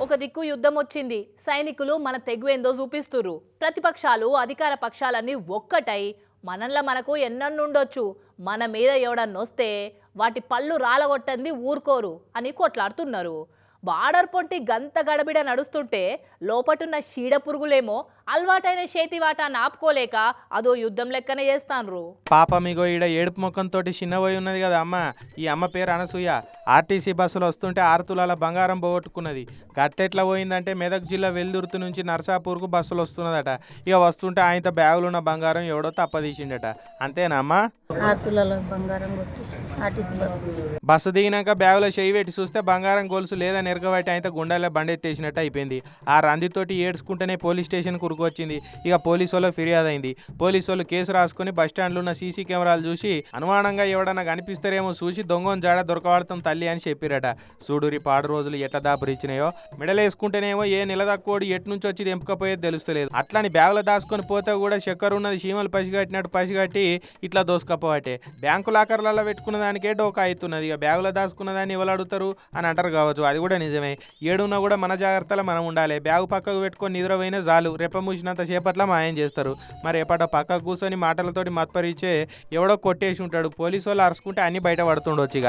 ఒక దిక్కు యుద్ధం వచ్చింది. సైనికులు మన తెగు ఏందో చూపిస్తురు. ప్రతిపక్షాలు అధికార పక్షాలన్నీ ఒక్కటై మనల్ని మనకు ఎన్నన్నుండొచ్చు, మన మీద ఎవడన్నొస్తే వాటి పళ్ళు రాలగొట్టంది ఊరుకోరు అని కొట్లాడుతున్నారు. బార్డర్ పొంటి గంత గడబిడ నడుస్తుంటే లోపటున్న చీడ పురుగులేమో అలవాటైన చేతి వాటాన్ని ఆపుకోలేక అదో యుద్ధం లెక్కనే చేస్తాన్రు. పాపమిగో ఈడ ఏడుపు ముఖంతో చిన్నపోయి ఉన్నది కదా అమ్మ. ఈ అమ్మ పేరు అనసూయ. ఆర్టీసీ బస్సులు వస్తుంటే 6 తులాల బంగారం పోగొట్టుకున్నది. గట్టెట్లా పోయిందంటే మెదక్ జిల్లా వెల్దుర్తి నుంచి నర్సాపూర్కు బస్సులు వస్తున్నదట. ఇక వస్తుంటే ఆయనతో బ్యాగులు ఉన్న బంగారం ఎవడో తప్పదీసిండట. అంతేనా అమ్మా? 6 తులాల బంగారం కొట్టేసి ఆర్టీసీ బస్సు దిగినాక బ్యాగులో చేయి పెట్టి చూస్తే బంగారం గొలుసు లేదని ఎరగబట్టి ఆయనతో గుండెల్లో బండెత్తేసినట్టు అయిపోయింది. ఆ రందితోటి ఏడ్చుకుంటేనే పోలీస్ స్టేషన్ వచ్చింది. ఇక పోలీసు వాళ్ళకి ఫిర్యాదు అయింది. పోలీసు వాళ్ళు కేసు రాసుకుని బస్టాండ్లో ఉన్న సీసీ కెమెరాలు చూసి అనుమానంగా ఎవడన్నా కనిపిస్తారేమో చూసి దొంగని జాడ దొరకబడతాం తల్లి అని చెప్పిరట. చూడురి పాడు రోజులు ఎట్ట దాపురిచ్చినాయో. మెడలేసుకుంటేనేమో ఏ నెల తక్కువడు ఎటు నుంచి వచ్చి ఎంపకపోయేది తెలుస్తలేదు. అట్లని బ్యాగులో దాచుకొని పోతే కూడా చక్కెర ఉన్నది చీమలు పసిగట్టినట్టు పసిగట్టి ఇట్లా దోసుకపోవటే. బ్యాంకు లాకర్లలో పెట్టుకున్న దానికే డోకా అవుతున్నది. ఇక బ్యాగులో దాచుకున్న దాన్ని ఎవరు అడుగుతారు అని అంటారు కావచ్చు. అది కూడా నిజమే. ఏడున్నా కూడా మన జాగ్రత్తలో మనం ఉండాలి. బ్యాగు పక్కకు పెట్టుకొని నిద్రపోయినా చాలు, రెప్ప మూసినంత సేపట్ల మాయం చేస్తారు. మరి ఎప్పటో పక్కకు కూర్చొని మాటలతోటి మత్పరిచే ఎవడో కొట్టేసి ఉంటాడు. పోలీసు వాళ్ళు అరుచుకుంటే అన్ని బయట పడుతుండొచ్చు. ఇక